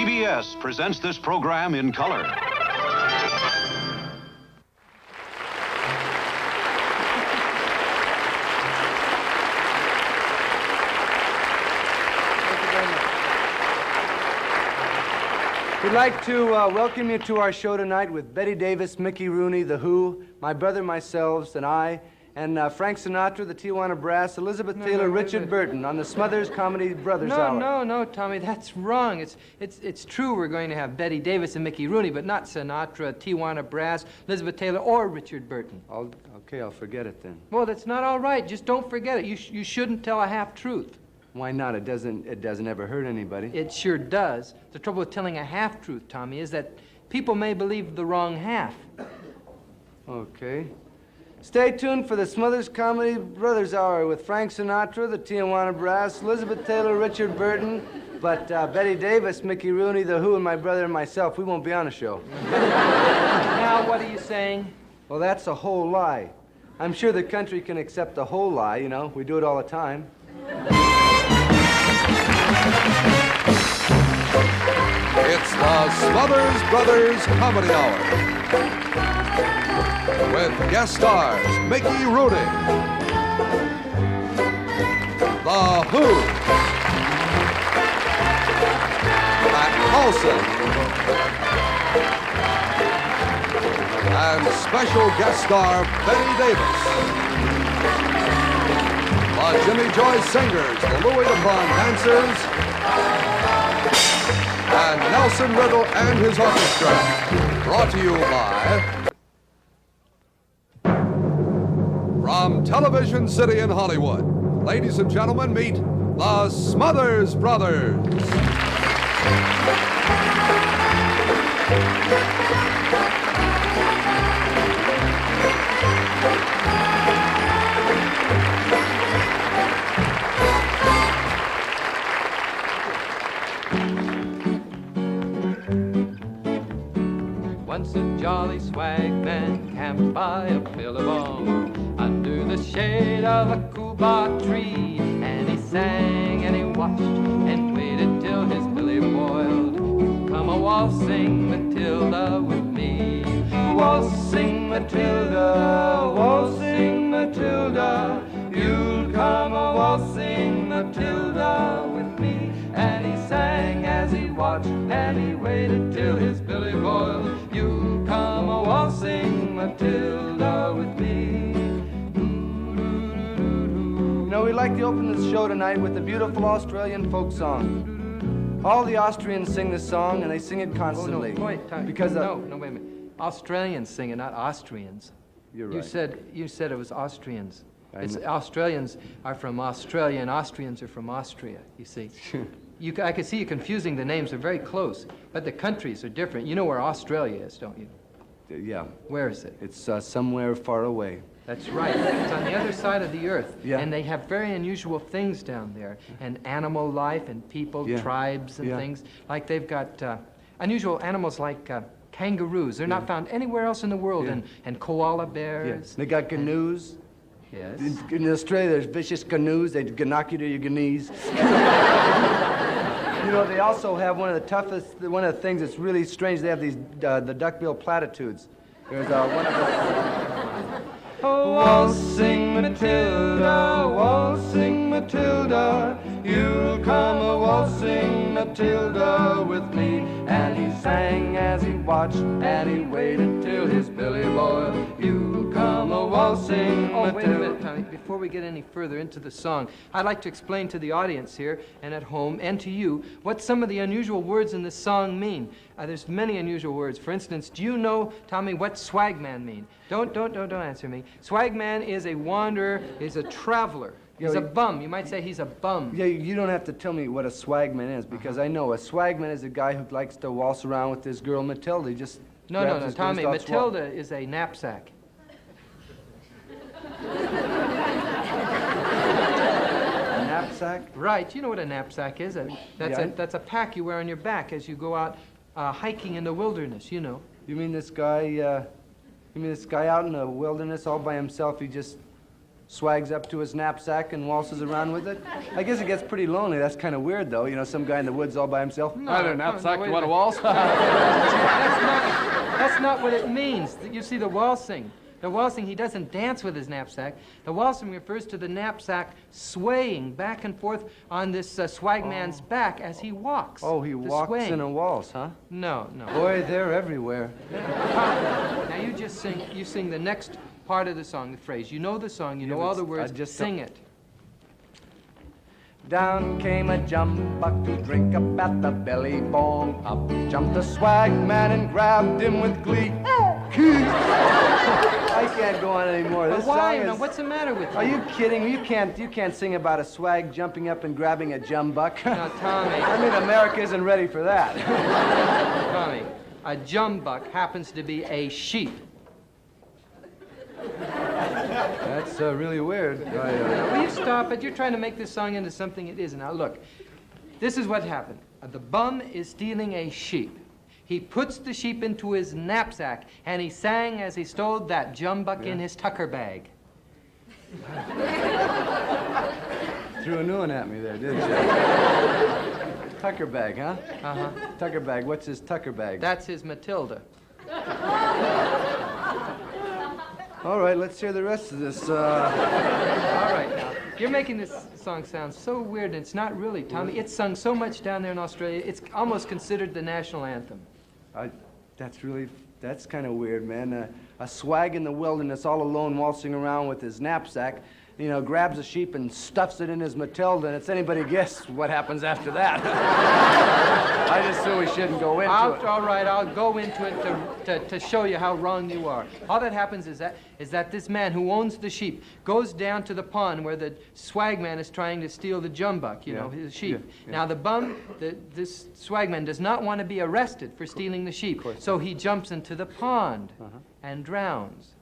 CBS presents this program in color. We'd like to welcome you to our show tonight with Bette Davis, Mickey Rooney, The Who, my brother, myself, and I, and Frank Sinatra, the Tijuana Brass, Elizabeth Taylor, Richard Burton on the Smothers Brothers Hour. No, Tommy, that's wrong. It's true we're going to have Bette Davis and Mickey Rooney, but not Sinatra, Tijuana Brass, Elizabeth Taylor, or Richard Burton. Okay, I'll forget it then. Well, that's not all right. Just don't forget it. You shouldn't tell a half-truth. Why not? It doesn't ever hurt anybody. It sure does. The trouble with telling a half-truth, Tommy, is that people may believe the wrong half. Okay. Stay tuned for the Smothers Brothers Hour with Frank Sinatra, the Tijuana Brass, Elizabeth Taylor, Richard Burton, but Bette Davis, Mickey Rooney, The Who, and my brother and myself, we won't be on the show. Now, what are you saying? Well, that's a whole lie. I'm sure the country can accept a whole lie, you know. We do it all the time. It's the Smothers Brothers Comedy Hour with guest stars Mickey Rooney, The Who, Paulsen, and special guest star Bette Davis. The Jimmy Joy Singers, the Louis Vuitton Dancers, and Nelson Riddle and his orchestra. Brought to you by... From Television City in Hollywood, ladies and gentlemen, meet the Smothers Brothers. Once a jolly swag man camped by a billabong under the shade of a coolbar tree, and he sang and he watched and waited till his billy boiled. Come a waltzing Matilda with me, waltzing Matilda, waltzing Matilda. You'll come a waltzing Matilda with me. And he sang as he watched and he waited till his billy boiled. You'll come a waltzing Matilda with me. You know, we'd like to open this show tonight with a beautiful Australian folk song. All the Austrians sing this song, and they sing it constantly. Oh, no, wait, Tommy. Because no, wait a minute. Australians sing it, not Austrians. You're right. You said it was Austrians. Australians are from Australia, and Austrians are from Austria, you see. I can see you confusing the names. They're very close, but the countries are different. You know where Australia is, don't you? Yeah. Where is it? It's somewhere far away. That's right. It's on the other side of the earth. Yeah. And they have very unusual things down there, and animal life and people, tribes and things. Like they've got unusual animals like kangaroos. They're not found anywhere else in the world, and koala bears. Yes. They got canoes. Yes. In Australia, there's vicious canoes. They can knock you to your knees. You know, they also have one of the things that's really strange. They have these, the duckbill platitudes. There's one of the... Waltzing Matilda, waltzing Matilda, you'll come a waltzing Matilda with me. And he sang as he watched, and he waited till his billy boiled. You'll come a waltzing Matilda. Oh, wait a minute, Tommy. Before we get any further into the song, I'd like to explain to the audience here and at home and to you what some of the unusual words in this song mean. There's many unusual words. For instance, do you know, Tommy, what swagman mean? Don't answer me. Swagman is a wanderer, is a traveler. He's a bum. You might say he's a bum. Yeah, you don't have to tell me what a swagman is, because I know a swagman is a guy who likes to waltz around with this girl Matilda. He just No, Tommy, Matilda is a knapsack. Knapsack? Right. You know what a knapsack is. That's a pack you wear on your back as you go out hiking in the wilderness, you know. You mean this guy out in the wilderness all by himself, he just swags up to his knapsack and waltzes around with it. I guess it gets pretty lonely. That's kind of weird, though. You know, some guy in the woods all by himself. No, I don't know, knapsack, wait you a want to minute. waltz? That's not what it means. You see, the waltzing, he doesn't dance with his knapsack. The waltzing refers to the knapsack swaying back and forth on this swagman's back as he walks. Oh, he walks swaying. in a waltz, huh? No. Boy, they're everywhere. Now you just sing the next part of the song, the phrase. You know the song, you know all the words, just sing it. Down came a jumbuck to drink up at the belly bong. Up jumped the swag man and grabbed him with glee. I can't go on anymore. But This why? song Now, is... what's the matter with you? Are you kidding me? You can't sing about a swag jumping up and grabbing a jumbuck. Now, Tommy. I mean, America isn't ready for that. Tommy, a jumbuck happens to be a sheep. That's really weird. Now, will you stop it? You're trying to make this song into something it isn't. Now, look, this is what happened. The bum is stealing a sheep. He puts the sheep into his knapsack, and he sang as he stowed that jumbuck in his tucker bag. Threw a new one at me there, didn't you? Tucker bag, huh? Uh-huh. Tucker bag. What's his tucker bag? That's his Matilda. All right, let's hear the rest of this. All right, now, you're making this song sound so weird, and it's not really, Tommy. It's sung so much down there in Australia, it's almost considered the national anthem. That's kind of weird, man. A swag in the wilderness, all alone, waltzing around with his knapsack, you know, grabs a sheep and stuffs it in his Matilda, and it's anybody's guess what happens after that. I just assume we shouldn't go into it. All right, I'll go into it to show you how wrong you are. All that happens is that this man who owns the sheep goes down to the pond where the swagman is trying to steal the jumbuck, you know, his sheep. Yeah. Now, this swagman does not want to be arrested for stealing the sheep, so he jumps into the pond and drowns.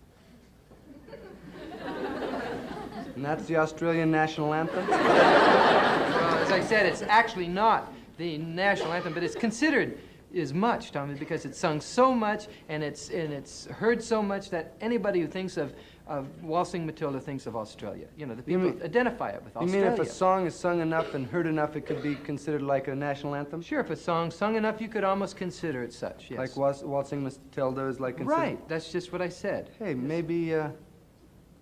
And that's the Australian national anthem? Well, as I said, it's actually not the national anthem, but it's considered as much, Tommy, because it's sung so much and it's heard so much that anybody who thinks of Waltzing Matilda thinks of Australia. You know, the people identify it with Australia. You mean if a song is sung enough and heard enough, it could be considered like a national anthem? Sure, if a song's sung enough, you could almost consider it such, yes. Like Waltzing Matilda is like considered... Right, that's just what I said. Hey, maybe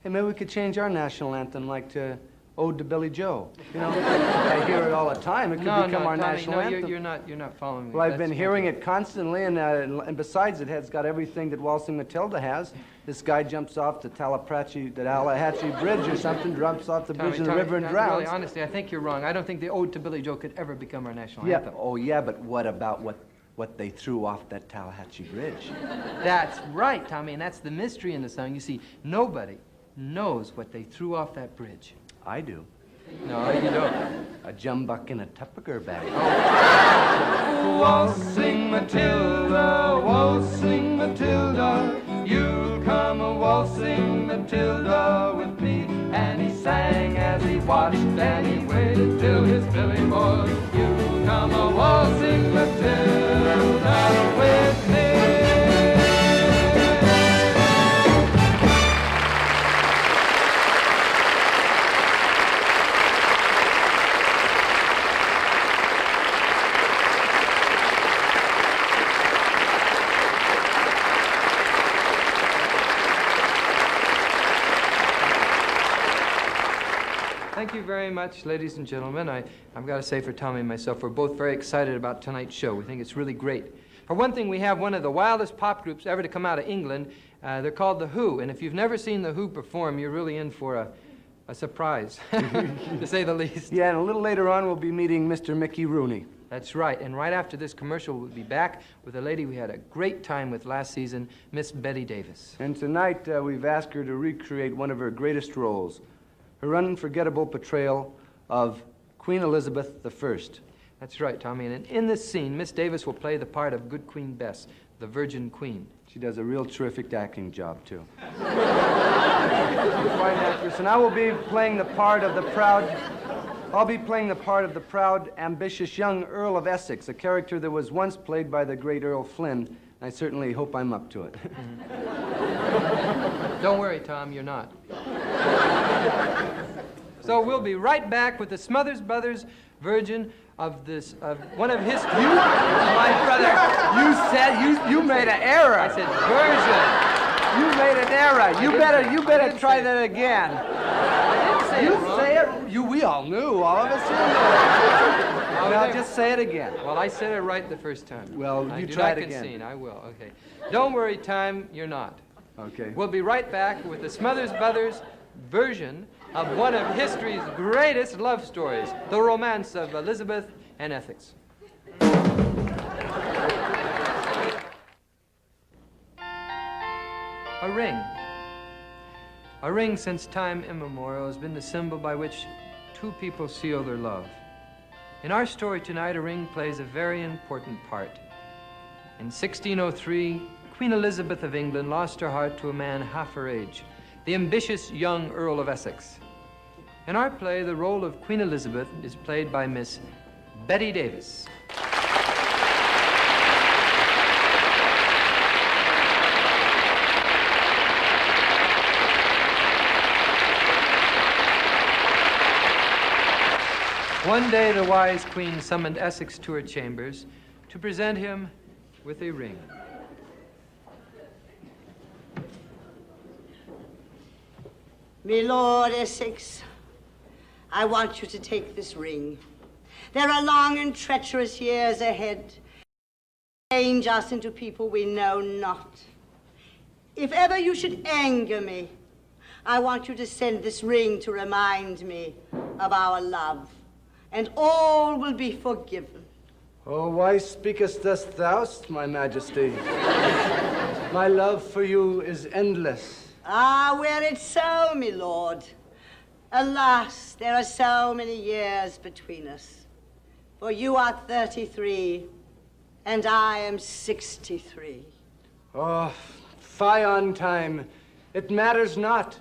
we could change our national anthem like to Ode to Billy Joe. You know, I hear it all the time. It could become our Tommy, national anthem. You're not following me. Well, I've been hearing it constantly, and besides, it's got everything that Waltzing Matilda has. This guy jumps off the Tallahatchie Bridge or something, jumps off the bridge of the river and drowns. Really, honestly, I think you're wrong. I don't think the Ode to Billy Joe could ever become our national anthem. Oh, yeah, but what about what they threw off that Tallahatchie Bridge? That's right, Tommy, and that's the mystery in the song. You see, nobody knows what they threw off that bridge. I do. No, you don't. A jumbuck in a Tupperware bag. Waltzing Matilda, you'll come a waltzing Matilda with me. And he sang as he watched and he waited till his Billy boy. You'll come a waltzing Matilda with me. Thank you very much, ladies and gentlemen. I've got to say for Tommy and myself, we're both very excited about tonight's show. We think it's really great. For one thing, we have one of the wildest pop groups ever to come out of England. They're called The Who, and if you've never seen The Who perform, you're really in for a surprise, to say the least. Yeah, and a little later on, we'll be meeting Mr. Mickey Rooney. That's right, and right after this commercial, we'll be back with a lady we had a great time with last season, Miss Bette Davis. And tonight, we've asked her to recreate one of her greatest roles, her unforgettable portrayal of Queen Elizabeth I. That's right, Tommy, and in this scene, Miss Davis will play the part of Good Queen Bess, the Virgin Queen. She does a real terrific acting job, too. Fine actress, and I will be playing the part of the proud... I'll be playing the part of the proud, ambitious young Earl of Essex, a character that was once played by the great Earl Flynn. I certainly hope I'm up to it. Don't worry, Tom, you're not. So we'll be right back with the Smothers Brothers version of one of history's... My brother, you made an error. I said version. You made an error. You better try that again. We all knew. All of us knew. Now just say it again. Well, I said it right the first time. Well, you try it again. Concede. I will. Okay. Don't worry, Tom, you're not. Okay. We'll be right back with the Smothers Brothers version of one of history's greatest love stories, the romance of Elizabeth and Essex. A ring. A ring since time immemorial has been the symbol by which two people seal their love. In our story tonight, a ring plays a very important part. In 1603, Queen Elizabeth of England lost her heart to a man half her age, the ambitious young Earl of Essex. In our play, the role of Queen Elizabeth is played by Miss Bette Davis. One day, the wise queen summoned Essex to her chambers to present him with a ring. My Lord Essex, I want you to take this ring. There are long and treacherous years ahead. Change us into people we know not. If ever you should anger me, I want you to send this ring to remind me of our love, and all will be forgiven. Oh, why speakest thus thou, my majesty? My love for you is endless. Ah, were it so, my lord. Alas, there are so many years between us. For you are 33, and I am 63. Oh, fie on time. It matters not.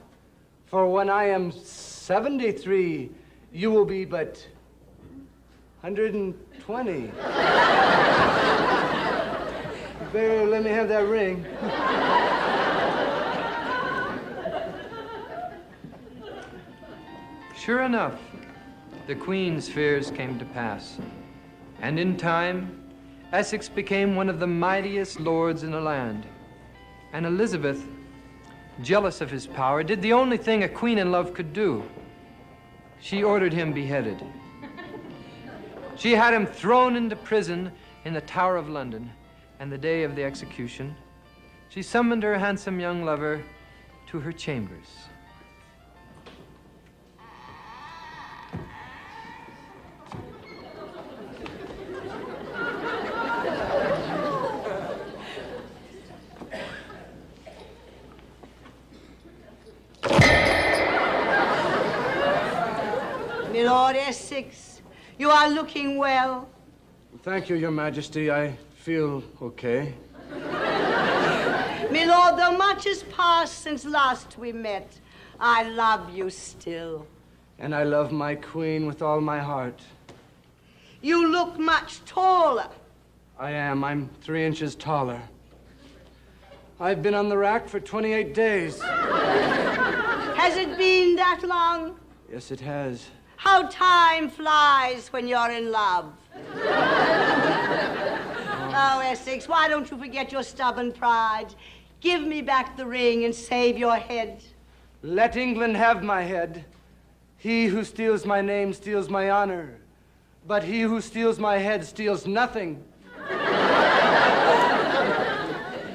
For when I am 73, you will be but 120. You better let me have that ring. Sure enough, the Queen's fears came to pass. And in time, Essex became one of the mightiest lords in the land. And Elizabeth, jealous of his power, did the only thing a queen in love could do. She ordered him beheaded. She had him thrown into prison in the Tower of London, and the day of the execution, she summoned her handsome young lover to her chambers. My Lord Essex, you are looking well. Thank you, Your Majesty. I feel okay. My lord, though much has passed since last we met, I love you still. And I love my queen with all my heart. You look much taller. I am. I'm 3 inches taller. I've been on the rack for 28 days. Has it been that long? Yes, it has. How time flies when you're in love. Oh, Essex, why don't you forget your stubborn pride? Give me back the ring and save your head. Let England have my head. He who steals my name steals my honor. But he who steals my head steals nothing.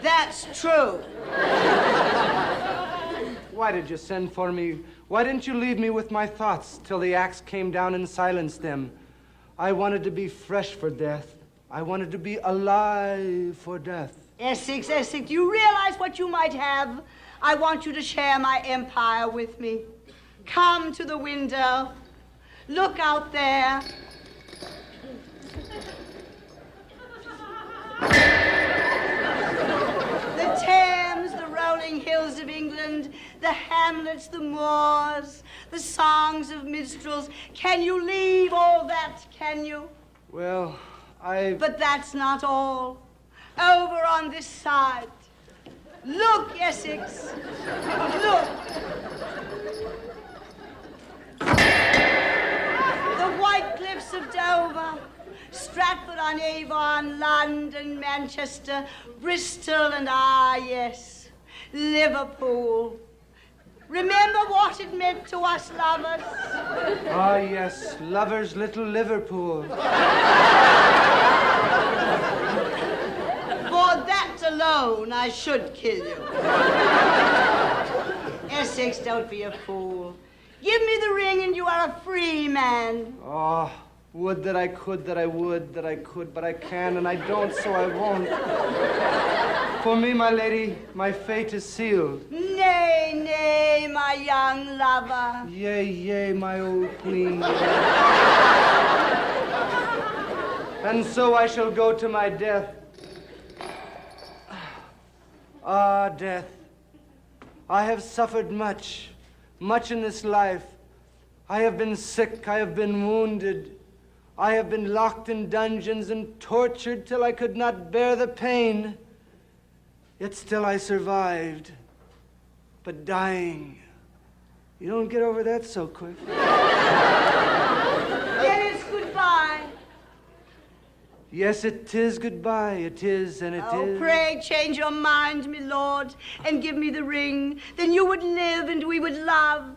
That's true. Why did you send for me? Why didn't you leave me with my thoughts till the axe came down and silenced them? I wanted to be fresh for death. I wanted to be alive for death. Essex, Essex, do you realize what you might have? I want you to share my empire with me. Come to the window. Look out there. The Thames, the rolling hills of England, the hamlets, the moors, the songs of minstrels. Can you leave all that, can you? Well, But that's not all. Over on this side, Look, Essex. Look. The white cliffs of Dover, Stratford-on-Avon, London, Manchester, Bristol, and yes, Liverpool. Remember what it meant to us lovers? Ah, yes, lovers' little Liverpool. For that alone, I should kill you. Essex, don't be a fool. Give me the ring and you are a free man. Oh, would that I could, that I would, that I could, but I can, and I don't, so I won't. For me, my lady, my fate is sealed. Nay, nay, my young lover. Yea, yea, my old queen. And so I shall go to my death. Ah, death. I have suffered much in this life. I have been sick, I have been wounded. I have been locked in dungeons and tortured till I could not bear the pain. Yet still I survived. But dying, you don't get over that so quick. Then it's goodbye. Yes, it is goodbye. It is, and it is. Oh, pray change your mind, my lord, and give me the ring. Then you would live and we would love.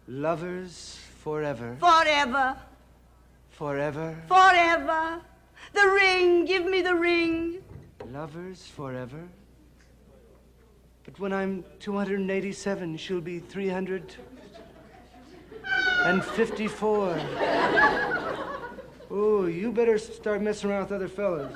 Lovers forever. Forever. Forever. Forever. The ring, give me the ring. Lovers forever. But when I'm 287, she'll be 354. Oh, you better start messing around with other fellas.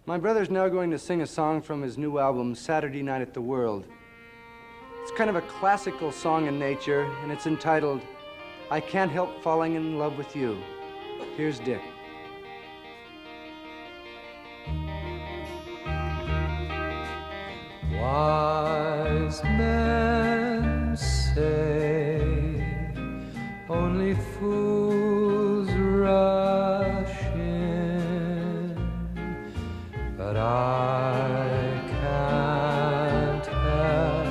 My brother's now going to sing a song from his new album, Saturday Night at the World. It's kind of a classical song in nature, and it's entitled, I Can't Help Falling in Love with You. Here's Dick. Wise men say only fools rush in, but I can't help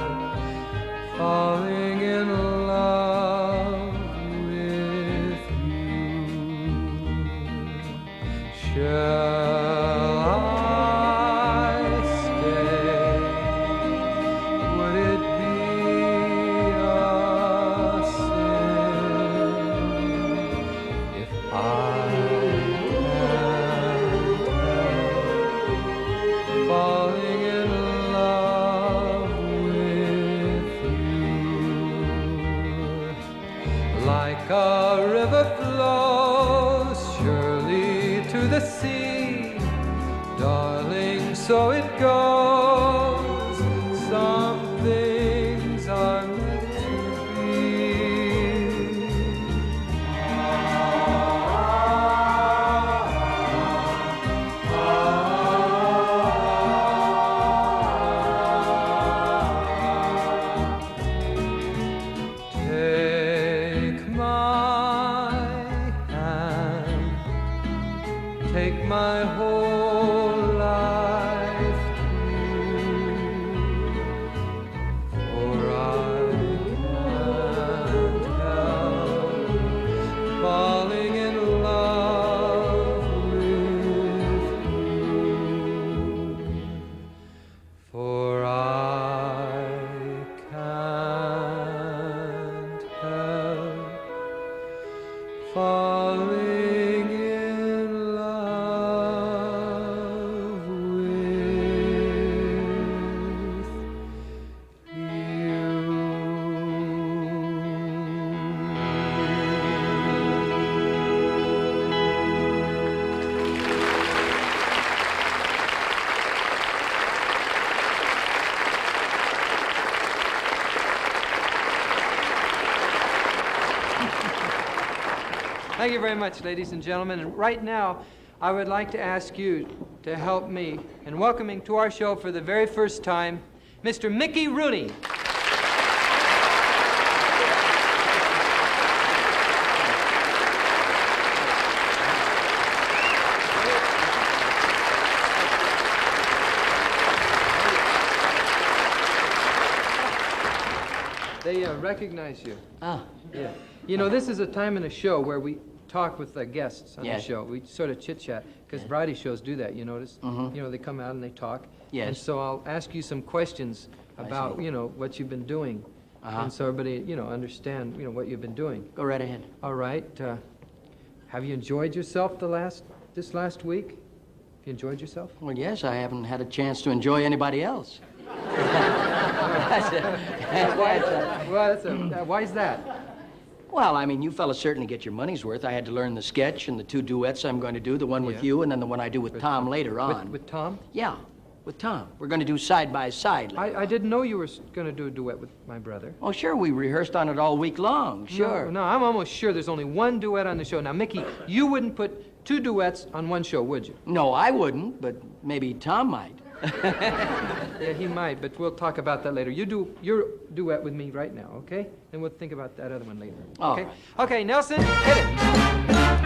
falling in love with you. Shall I stay? Would it be a sin if I can't help falling in love with you? Like a river flows surely to the sea, darling, so it goes. Some things are meant to be. Take my hand, take my whole life too, for I can't help falling in love with you, for I can't help falling in love with Thank you very much, ladies and gentlemen. And right now, I would like to ask you to help me in welcoming to our show for the very first time, Mr. Mickey Rooney. They recognize you. Ah. Yeah. You know, this is a time in a show where we talk with the guests on Yes. the show. We sort of chit-chat, because variety shows do that, you notice? Mhm. You know, they come out and they talk. Yes. And so I'll ask you some questions about, see. you know, what you've been doing. Uh-huh. And so everybody, you know, understand, you know, what you've been doing. Go right ahead. All right. Have you enjoyed yourself this last week? Have you enjoyed yourself? Well, yes, I haven't had a chance to enjoy anybody else. Why is that? Well, I mean, you fellas certainly get your money's worth. I had to learn the sketch and the 2 duets I'm going to do, the one with Yeah. you and then the one I do with Tom later on. With Tom? Yeah, with Tom. We're going to do side by side. I didn't know you were going to do a duet with my brother. Oh, sure, we rehearsed on it all week long, sure. No, I'm almost sure there's only one duet on the show. Now, Mickey, you wouldn't put 2 duets on one show, would you? No, I wouldn't, but maybe Tom might. Yeah, he might, but we'll talk about that later. You do your duet with me right now, okay? And we'll think about that other one later. All Okay? right. Okay, Nelson, hit it.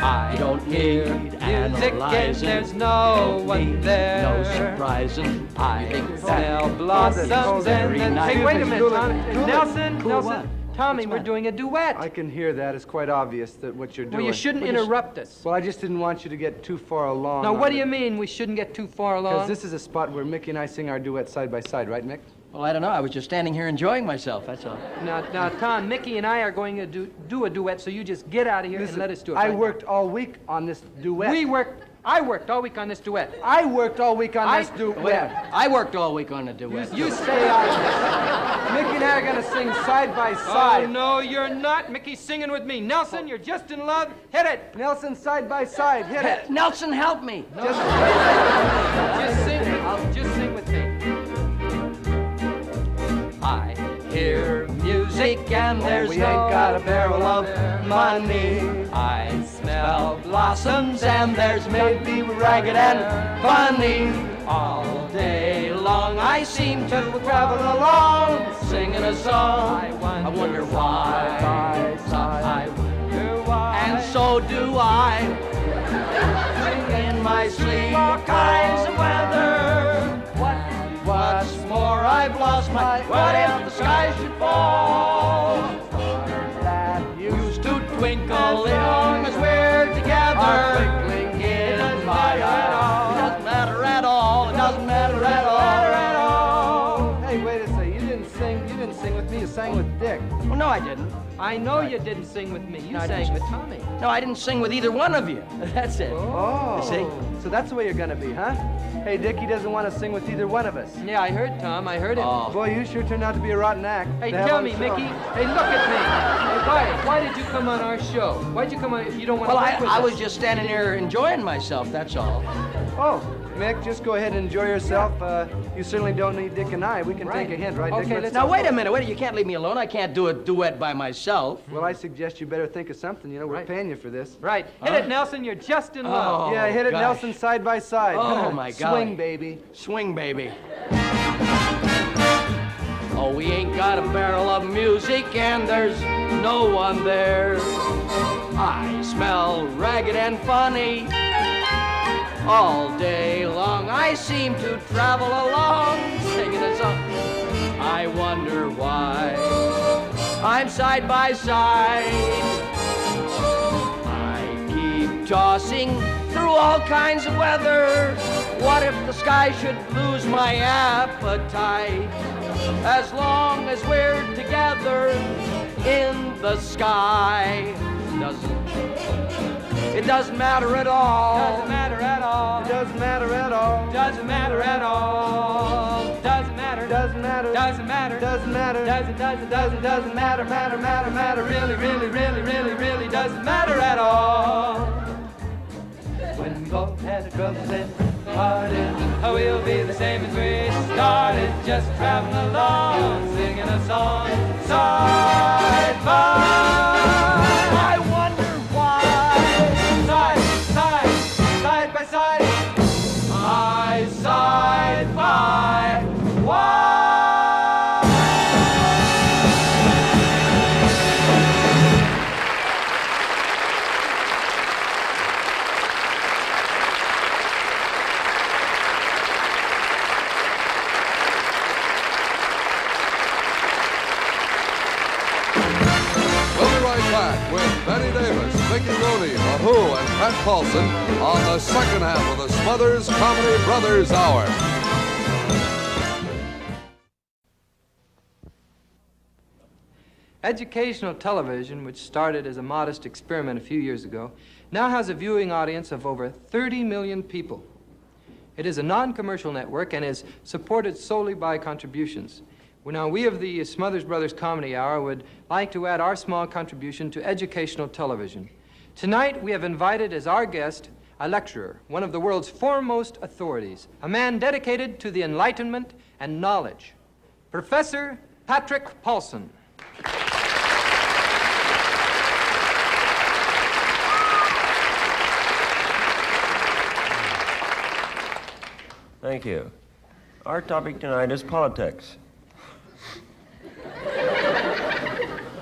I You don't need music and analyzing. there's no one Need there. No surprising. I Smell blossoms and very then... nice. Hey, wait a minute, Tom. Cool. Nelson, Cool Nelson. what? Tommy, What's we're what? doing a duet. I can hear that. It's quite obvious that what you're doing. Well, you shouldn't interrupt us. Well, I just didn't want you to get too far along. Now, what do you mean we shouldn't get too far along? Because this is a spot where Mickey and I sing our duet side by side, right, Mick? Well, I don't know. I was just standing here enjoying myself, that's all. Now, Tom, Mickey and I are going to do a duet, so you just get out of here and let us do it. I right now. worked all week on this duet. I worked all week on this duet. I worked all week on this duet. Wait, I worked all week on a duet. You say I... Mickey and I are going to sing side by Oh, side. no, you're not. Mickey's singing with me. Nelson, you're just in love. Hit it. Nelson, side by side. Hit it. Nelson, help me. Just sing with me. I hear music and there's We ain't got a barrel of money. I smell Blossoms and there's maybe ragged and funny. All day long I seem to travel along, singing a song. I wonder why. I wonder why. And so do I. In my sleep, all kinds of weather. What's more, I've lost my. What if the sky should fall? That used to twinkle along as we're together. Twinkling in my eye. It doesn't matter at all. It doesn't matter at all. Hey, wait a second. You didn't sing with me. You sang with Dick. Well, no, I didn't. I know you didn't sing with me. You No, I sang didn't. with Tommy. No, I didn't sing with either one of you. That's it. Oh. You see? So that's the way you're going to be, huh? Hey, Dick, he doesn't want to sing with either one of us. Yeah, I heard Tom. I heard him. Oh. Boy, you sure turned out to be a rotten act. Hey, to have tell on me, the show. Mickey. Hey, look at me. Why did you come on our show? Why'd you come on if you don't want Well, to work with I us? was just standing here enjoying myself, that's all. Oh, Mick, just go ahead and enjoy yourself. You certainly don't need Dick and I. We can Right. take a hint, right, Okay, Dick? let's- Now, wait a minute. You can't leave me alone. I can't do a duet by myself. Well, I suggest you better think of something. You know, we're Right. paying you for this. Right. Hit it, Nelson. You're just in love. Oh, Yeah, hit it, gosh. Nelson, side by side. Oh, my God. Swing, baby. Swing, baby. Oh, we ain't got a barrel of music and there's no one there. I smell ragged and funny. All day long I seem to travel along singing a song. I wonder why I'm side by side. I keep tossing through all kinds of weather. What if the sky should lose my appetite? As long as we're together in the sky, it doesn't matter at all. Doesn't matter at all. It doesn't matter at all. Doesn't matter at all. Doesn't matter. Doesn't matter. Doesn't matter. Doesn't matter. Doesn't matter. Matter. Really doesn't matter at all. When we both had troubles and parted, we'll be the same as we started, just traveling along, singing a song, side by. I wonder why. Side by side. Mickey Rooney, The Who, and Pat Paulsen on the second half of the Smothers Comedy Brothers Hour. Educational television, which started as a modest experiment a few years ago, now has a viewing audience of over 30 million people. It is a non-commercial network and is supported solely by contributions. Now, we of the Smothers Brothers Comedy Hour would like to add our small contribution to educational television. Tonight, we have invited as our guest a lecturer, one of the world's foremost authorities, a man dedicated to the enlightenment and knowledge, Professor Patrick Paulsen. Thank you. Our topic tonight is politics.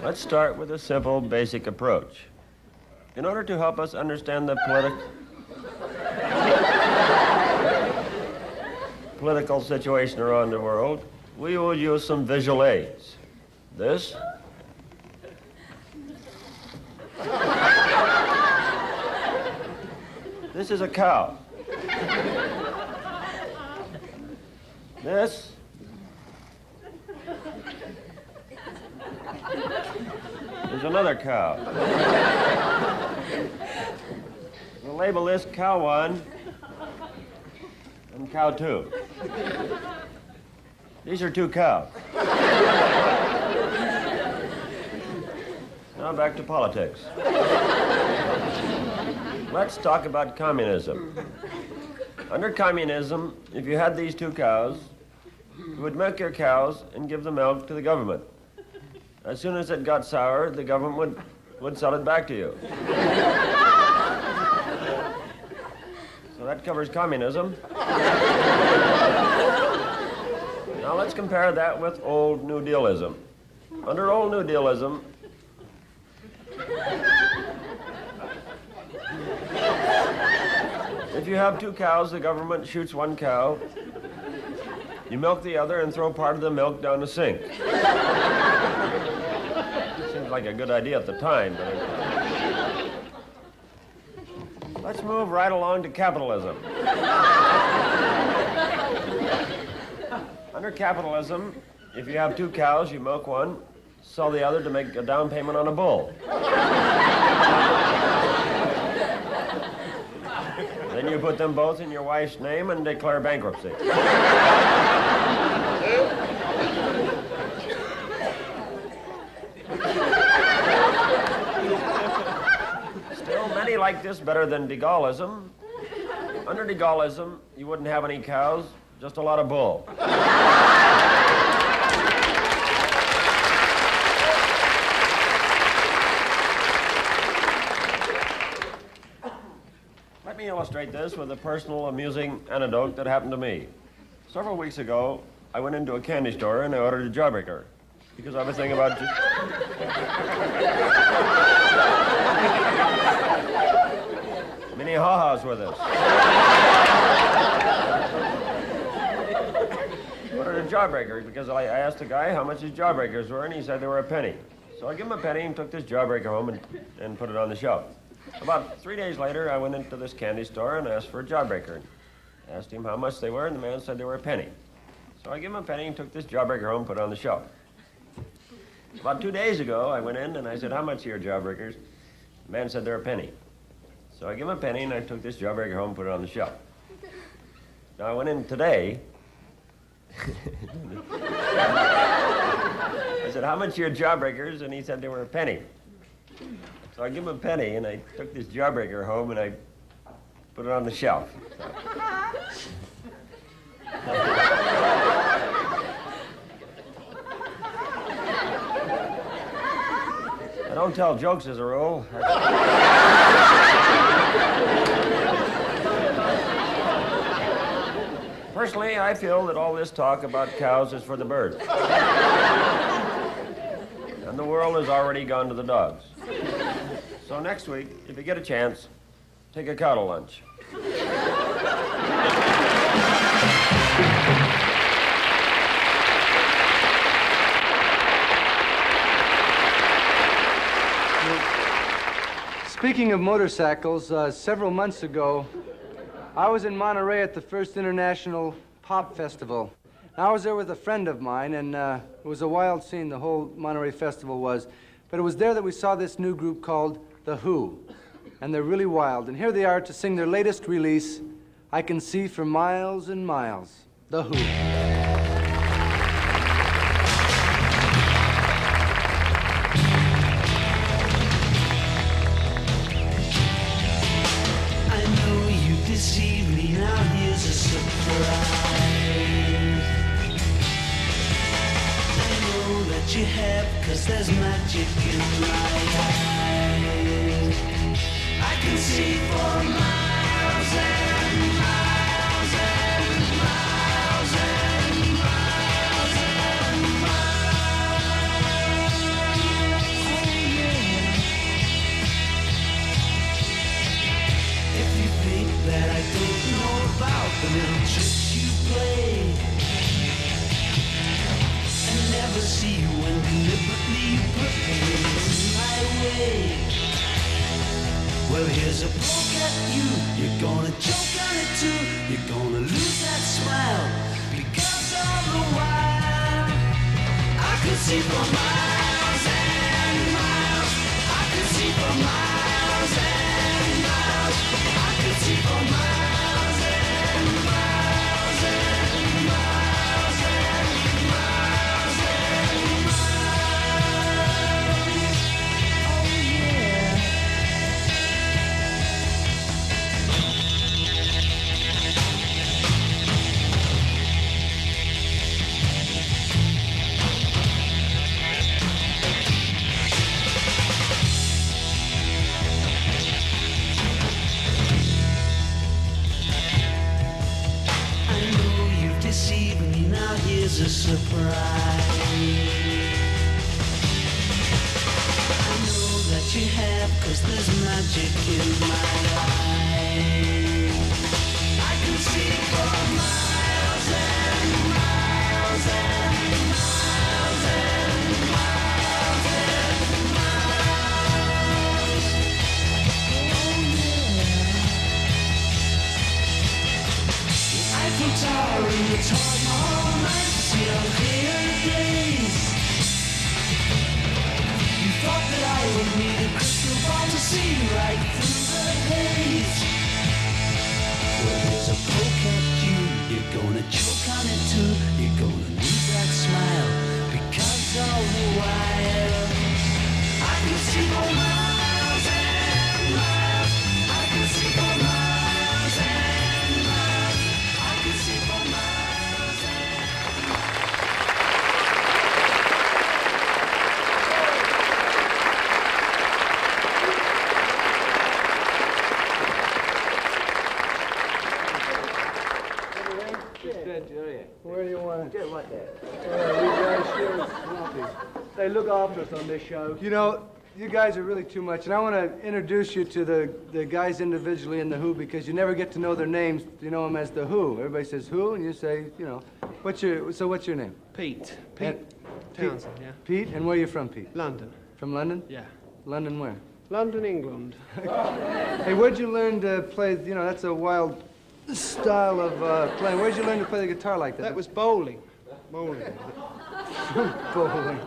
Let's start with a simple, basic approach. In order to help us understand the political situation around the world, we will use some visual aids. This is a cow. This is another cow. We'll label this cow 1 and cow 2. These are 2 cows. Now back to politics. Let's talk about communism. Under communism, if you had these 2 cows, you would milk your cows and give the milk to the government. As soon as it got sour, the government would sell it back to you. So that covers communism. Now let's compare that with old New Dealism. Under old New Dealism, if you have 2 cows, the government shoots 1 cow. You milk the other and throw part of the milk down the sink. Seems like a good idea at the time, but let's move right along to capitalism. Under capitalism, if you have 2 cows, you milk 1, sell the other to make a down payment on a bull. Then you put them both in your wife's name and declare bankruptcy. Still, many like this better than de Gaullism. Under de Gaullism, you wouldn't have any cows, just a lot of bull. Let me illustrate this with a personal, amusing anecdote that happened to me. Several weeks ago, I went into a candy store and I ordered a jawbreaker because I was thinking about many ha-has with us. I ordered a jawbreaker because I asked the guy how much his jawbreakers were, and he said they were a penny. So I gave him a penny and took this jawbreaker home and put it on the shelf. About 3 days later, I went into this candy store and asked for a jawbreaker. I asked him how much they were, and the man said they were a penny. So I gave him a penny and took this jawbreaker home and put it on the shelf. About 2 days ago, I went in and I said, how much are your jawbreakers? The man said they're a penny. So I gave him a penny and I took this jawbreaker home and put it on the shelf. Now I went in today. I said, how much are your jawbreakers? And he said they were a penny. So I gave him a penny and I took this jawbreaker home and I put it on the shelf. I don't tell jokes as a rule. Personally, I feel that all this talk about cows is for the birds. And the world has already gone to the dogs. So next week, if you get a chance, take a cow to lunch. Speaking of motorcycles, several months ago, I was in Monterey at the first International Pop Festival. I was there with a friend of mine, and it was a wild scene, the whole Monterey Festival was. But it was there that we saw this new group called The Who. And they're really wild. And here they are to sing their latest release, I Can See for Miles and Miles. The Who. Deceive me, now here's a surprise. I know that you have, 'cause there's magic in my eyes. I can see for miles and miles and miles and miles and miles. Oh yeah. If you think that I don't know about the little tricks you play and never see you when deliberately you put things my way, well, here's a poke at you. You're gonna choke on it too. You're gonna lose that smile because all the while I could see for miles and miles. I could see for miles and miles. I could see for miles and miles and miles and miles and miles. Oh yeah. Deceive me, now here's a surprise. I know that you have, 'cause there's magic in my eyes. I can see for miles and miles and miles and miles and miles. Oh yeah. Eiffel Tower in the Taj Mahal night, see on clear days. You thought that I would need a crystal ball to see right through the haze. Well, here's a poke at you. You're gonna choke on it too. You're gonna lose that smile because all the while I can see for miles and miles. I can see for miles and miles. I can see for miles and Where do you want to Get right there. you guys sure sloppy. They look after us on this show. You know, you guys are really too much, and I want to introduce you to the guys individually in The Who because you never get to know their names. You know them as The Who. Everybody says Who, and you say, you know, what's your name? Pete. And- Townsend, yeah. Pete, and where are you from, Pete? London. From London? Yeah. London where? London, England. Hey, where'd you learn to play, you know, that's a wild style of playing. Where'd you learn to play the guitar like that? That was bowling. Bowling. Bowling.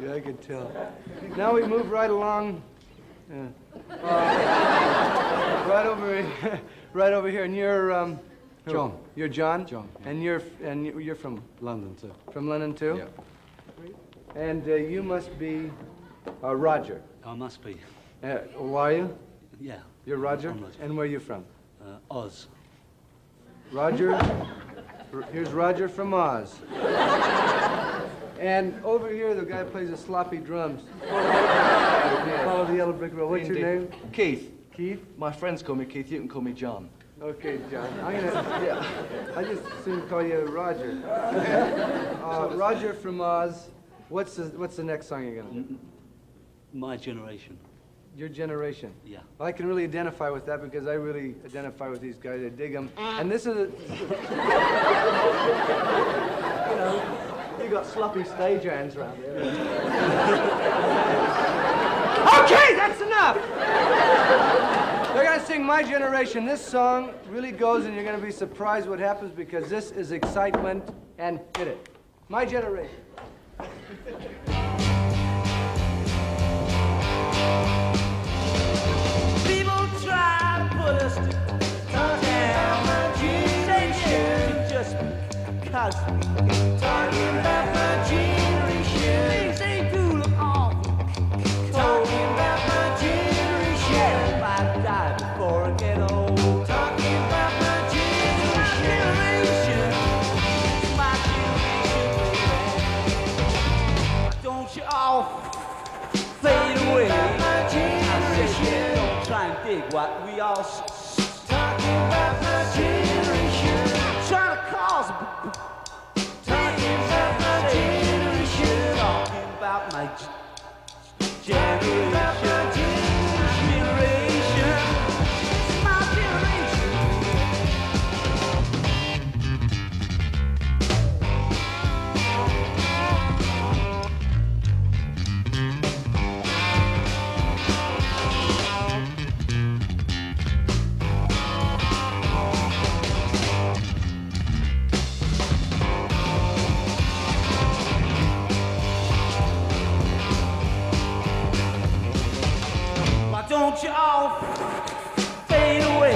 Yeah, I could tell. Now we move right along. Yeah. Right over here, and you're John. You're John. John. Yeah. And you're from London, too. From London too. Yeah. And you must be Roger. I must be. Who are you? Yeah. You're Roger. I'm Roger. And where are you from? Oz. Roger. Here's Roger from Oz. And over here, the guy plays the sloppy drums. Follow the yellow brick road. What's your name? Keith. Keith? My friends call me Keith. You can call me John. Okay, John. I just soon call you Roger. Roger from Oz. What's the next song you're gonna do? My generation. Your generation. Yeah. Well, I can really identify with that because I really identify with these guys. I dig them. And this is You got sloppy stage hands around here. Okay, that's enough! My Generation, this song really goes, and you're going to be surprised what happens because this is excitement, and hit it. My Generation. People try to put us down. Just because talking about my generation. Things ain't cool at all. Talking about my generation. I die before I get old. Talking about my generation. My generation. Don't you all fade away? I said, yeah, don't try and dig what we all talking about my generation. Trying to cause talking about my generation. Talking about my generation. Generation. It's my generation. Don't you all fade away?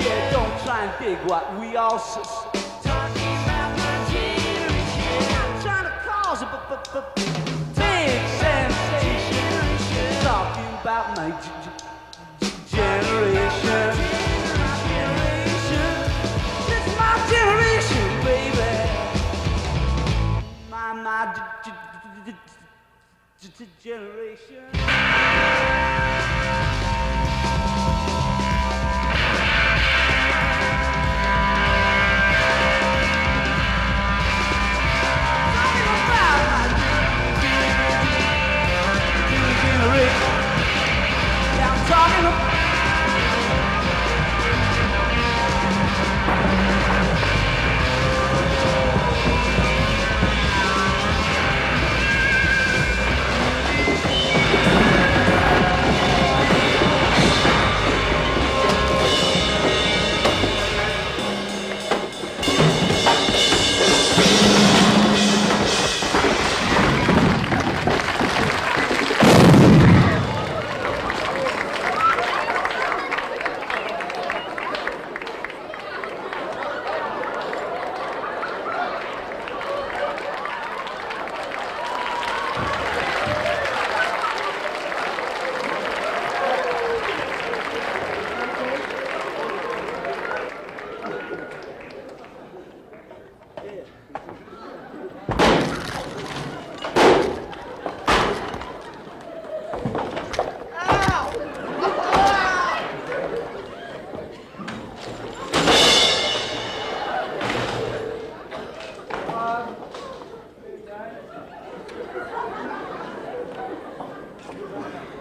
Yeah, don't try and dig what we all talking about my generation. I'm trying to cause a big sensation. Talking about my generation. It's my generation, baby. My generation.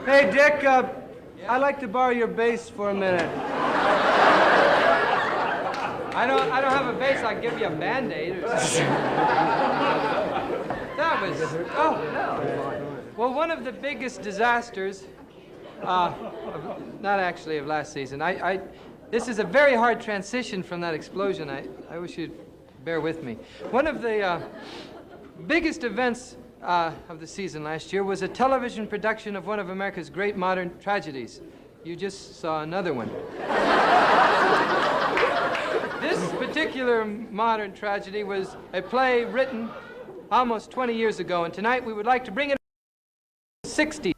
Hey, Dick, I'd like to borrow your bass for a minute. I don't have a bass. I'll give you a Band-Aid. That was, oh, no. Well, one of the biggest disasters, not actually of last season. This is a very hard transition from that explosion. I wish you'd bear with me. One of the biggest events of the season last year was a television production of one of America's great modern tragedies. You just saw another one. This particular modern tragedy was a play written almost 20 years ago, and tonight we would like to bring it to the 60s.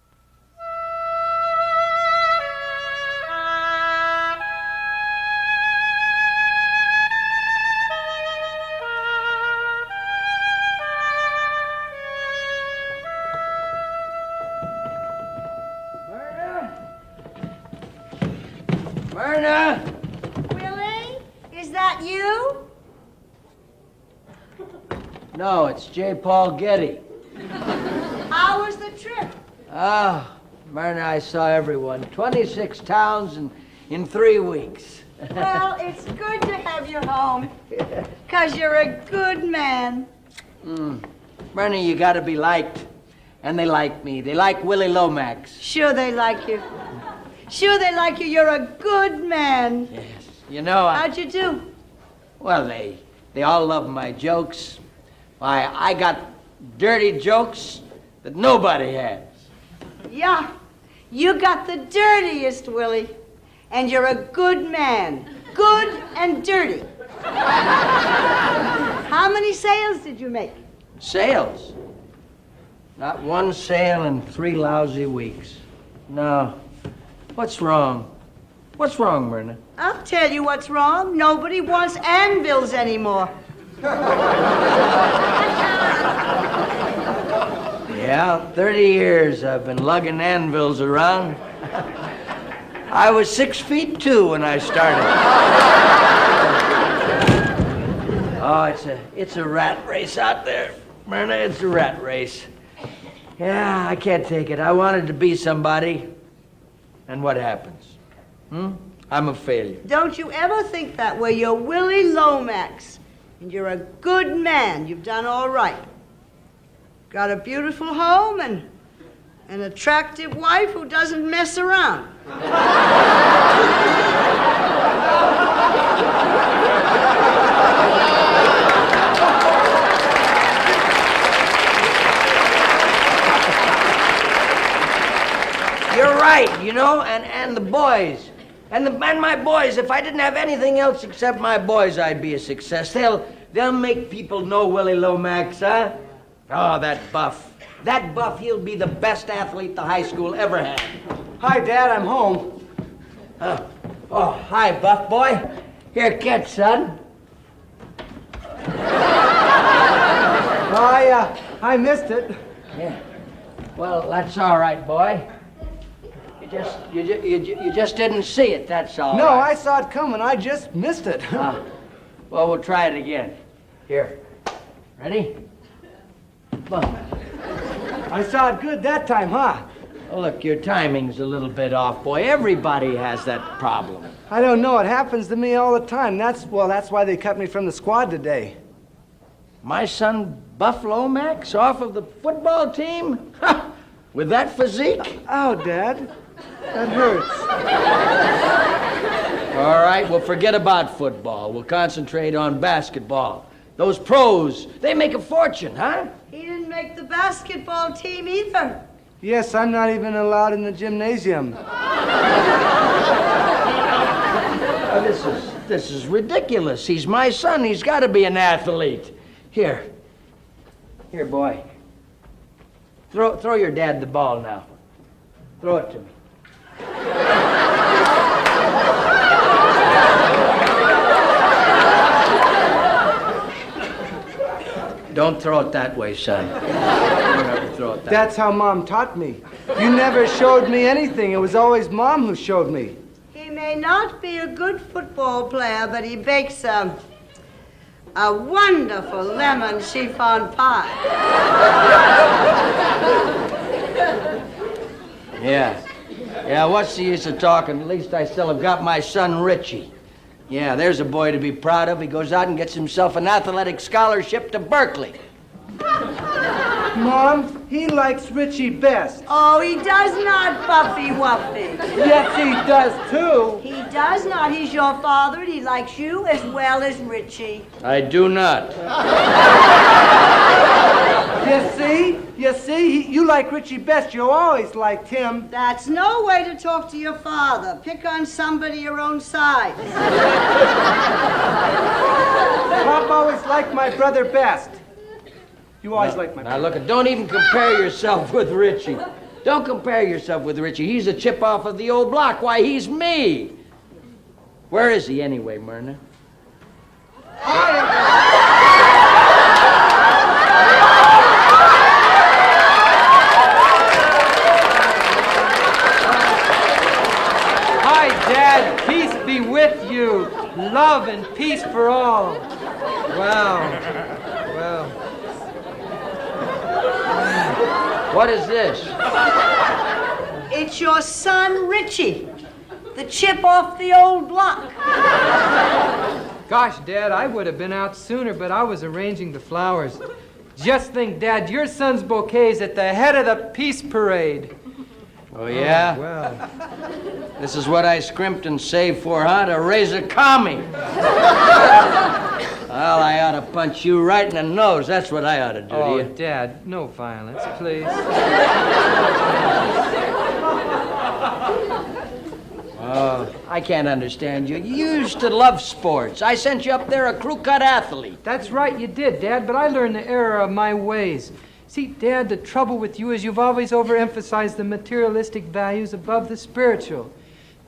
Myrna! Willie, is that you? No, it's J. Paul Getty. How was the trip? Myrna, I saw everyone. 26 towns in 3 weeks. Well, it's good to have you home, 'cause you're a good man. Myrna, you gotta be liked. And they like me. They like Willie Lomax. Sure they like you. Sure they like you. You're a good man. Yes. You know, How'd you do? well, they all love my jokes. Why, I got dirty jokes that nobody has. Yeah, you got the dirtiest, Willie. And you're a good man. Good and dirty. How many sales did you make? Sales? Not one sale in 3 lousy weeks. No. What's wrong? What's wrong, Myrna? I'll tell you what's wrong. Nobody wants anvils anymore. Yeah, 30 years I've been lugging anvils around. I was 6'2" when I started. Oh, it's a rat race out there, Myrna. It's a rat race. Yeah, I can't take it. I wanted to be somebody, and what happens? I'm a failure. Don't you ever think that way. You're Willie Lomax, and you're a good man. You've done all right. Got a beautiful home and an attractive wife who doesn't mess around. You're right, you know, and the boys. And my boys, if I didn't have anything else except my boys, I'd be a success. They'll make people know Willie Lomax, huh? Oh, that Buff. That Buff, he'll be the best athlete the high school ever had. Hi, Dad, I'm home. Oh, hi, Buff boy. Here, catch, son. I missed it. Yeah. Well, that's all right, boy. You just didn't see it, that's all. No, right. I saw it coming. I just missed it. Well, we'll try it again. Here. Ready? Buff. I saw it good that time, huh? Oh, look, your timing's a little bit off, boy. Everybody has that problem. I don't know. It happens to me all the time. That's why they cut me from the squad today. My son, Buff Lomax, off of the football team? Ha! With that physique? Ow, Dad. That hurts. All right, we'll forget about football. We'll concentrate on basketball. Those pros, they make a fortune, huh? He didn't make the basketball team either. Yes, I'm not even allowed in the gymnasium. Oh, this is ridiculous. He's my son. He's got to be an athlete. Here, boy. Throw your dad the ball now. Throw it to me. Don't throw it that way, son. Don't ever throw it that That's how Mom taught me. You never showed me anything. It was always Mom who showed me. He may not be a good football player, but he bakes a wonderful lemon chiffon pie. Yeah, what's the use of talking? At least I still have got my son, Richie. Yeah, there's a boy to be proud of. He goes out and gets himself an athletic scholarship to Berkeley. Mom, he likes Richie best. Oh, he does not, Buffy Wuffy. Yes, he does, too. He does not. He's your father, and he likes you as well as Richie. I do not. You see, you like Richie best. You always liked him. That's no way to talk to your father. Pick on somebody your own size. Pop always liked my brother best. You always liked my brother. Now, look, don't even compare yourself with Richie. Don't compare yourself with Richie. He's a chip off of the old block. Why, he's me. Where is he anyway, Myrna? Hi, Dad. Peace be with you. Love and peace for all. Well. What is this? It's your son, Richie. The chip off the old block. Gosh, Dad, I would have been out sooner, but I was arranging the flowers. Just think, Dad, your son's bouquet's at the head of the peace parade. Oh, yeah? Well. This is what I scrimped and saved for, huh? To raise a commie. Well, I ought to punch you right in the nose. That's what I ought to do to you. Dad, no violence, please. Oh, I can't understand you. You used to love sports. I sent you up there a crew-cut athlete. That's right, you did, Dad, but I learned the error of my ways. See, Dad, the trouble with you is you've always overemphasized the materialistic values above the spiritual.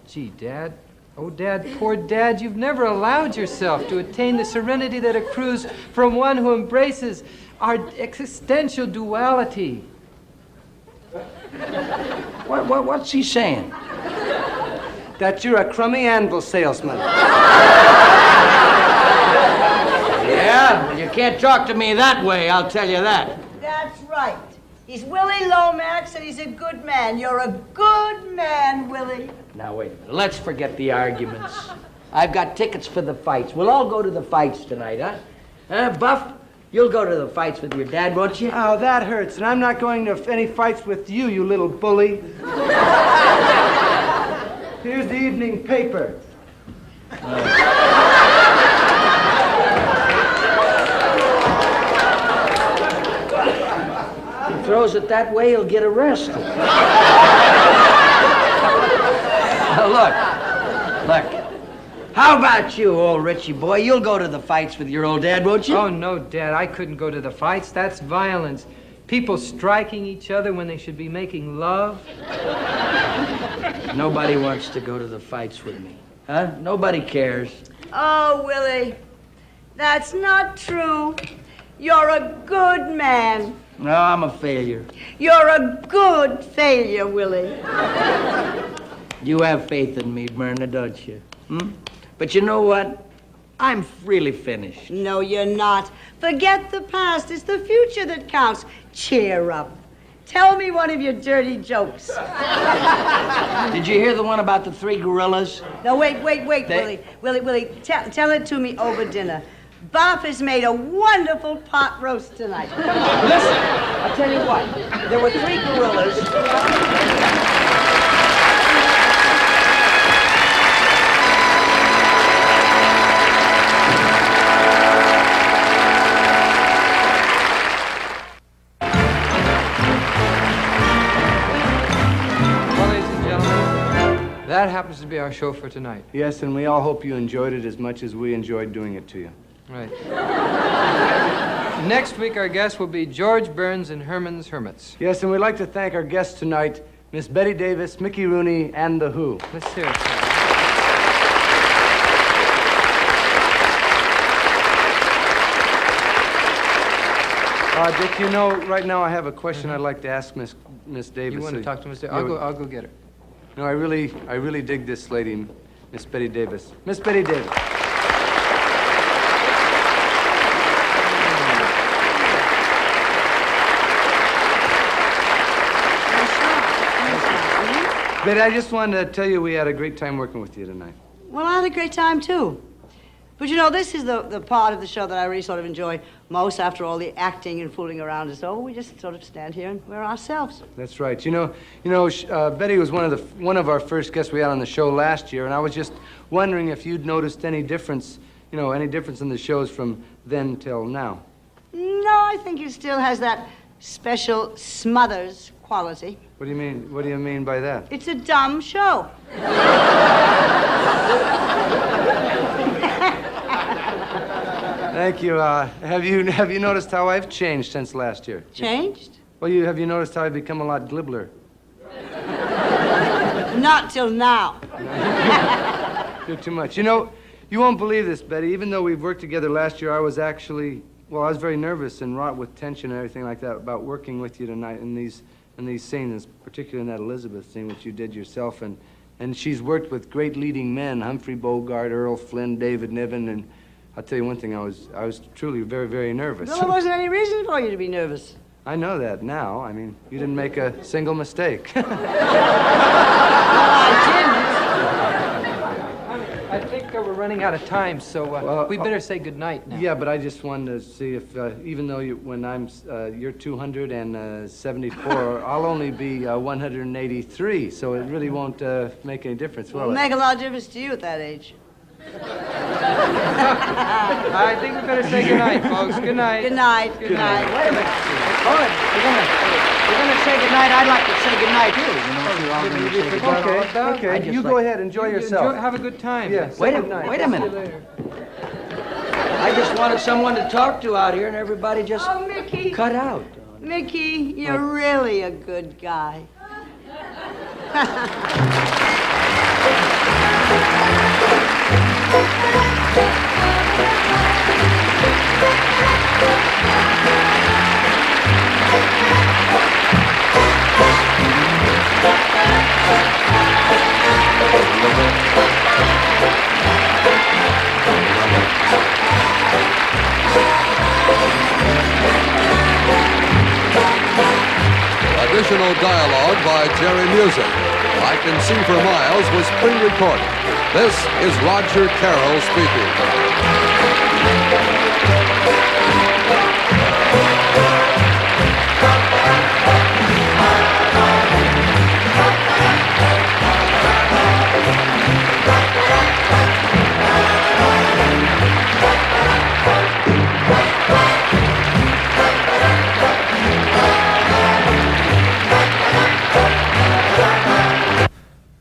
Gee, Dad. Oh, Dad, poor Dad, you've never allowed yourself to attain the serenity that accrues from one who embraces our existential duality. What's he saying? That you're a crummy anvil salesman. Yeah? Well, you can't talk to me that way, I'll tell you that. That's right. He's Willie Lomax, and he's a good man. You're a good man, Willie. Now, wait a minute. Let's forget the arguments. I've got tickets for the fights. We'll all go to the fights tonight, huh? Buff, you'll go to the fights with your dad, won't you? Oh, that hurts, and I'm not going to any fights with you, you little bully. Here's the evening paper. He throws it that way, he'll get arrested. Look. How about you, old Richie boy? You'll go to the fights with your old dad, won't you? Oh, no, Dad, I couldn't go to the fights. That's violence. People striking each other when they should be making love. Nobody wants to go to the fights with me. Huh? Nobody cares. Oh, Willie, that's not true. You're a good man. No, I'm a failure. You're a good failure, Willie. You have faith in me, Myrna, don't you? But you know what? I'm really finished. No, you're not. Forget the past. It's the future that counts. Cheer up. Tell me one of your dirty jokes. Did you hear the one about the 3 gorillas? No, wait, Willie. Willie, tell it to me over dinner. Bob has made a wonderful pot roast tonight. Listen, I'll tell you what. There were 3 gorillas. That happens to be our show for tonight. Yes, and we all hope you enjoyed it as much as we enjoyed doing it to you. Right. Next week, our guest will be George Burns and Herman's Hermits. Yes, and we'd like to thank our guests tonight, Miss Bette Davis, Mickey Rooney, and The Who. Let's hear it. Dick, you know, right now I have a question I'd like to ask Miss Davis. You want to talk to Miss Davis? I'll go get her. No, I really dig this lady, Miss Bette Davis. Miss Bette Davis. Betty, I just wanted to tell you we had a great time working with you tonight. Well, I had a great time, too. But, you know, this is the part of the show that I really sort of enjoy most after all the acting and fooling around is over. We just sort of stand here and we're ourselves. That's right. You know, Betty was one of our first guests we had on the show last year, and I was just wondering if you'd noticed any difference, any difference in the shows from then till now. No, I think it still has that special Smothers quality. What do you mean? What do you mean by that? It's a dumb show. Thank you. Have you noticed how I've changed since last year? Changed? Well, have you noticed how I've become a lot glibler? Not till now. You're too much. You won't believe this, Betty. Even though we've worked together last year, I was very nervous and wrought with tension and everything like that about working with you tonight in these scenes, particularly in that Elizabeth scene, which you did yourself. And she's worked with great leading men, Humphrey Bogart, Earl Flynn, David Niven, and I'll tell you one thing, I was truly very, very nervous. Well, there wasn't any reason for you to be nervous. I know that now. I mean, you didn't make a single mistake. I didn't. I think there were running out of time, so Well, we better say goodnight now. Yeah, but I just wanted to see if, even though when you're 274, I'll only be 183, so it really won't make any difference, will It'll it? make a lot of difference to you at that age. I think we better say goodnight, folks. Good night. Good night. Good night. Wait a minute. Hold it. You're gonna say goodnight. I'd like to say goodnight, too. You know, if you're all gonna say goodnight. Okay, I okay. just You like- go ahead. Enjoy yourself. Have a good time. Yeah, Wait good night. wait a minute. I just wanted someone to talk to out here, and everybody just Oh, Mickey. cut out. Mickey, you're really a good guy. Additional dialogue by Jerry Music. I Can See for Miles was pre-recorded. This is Roger Carroll speaking.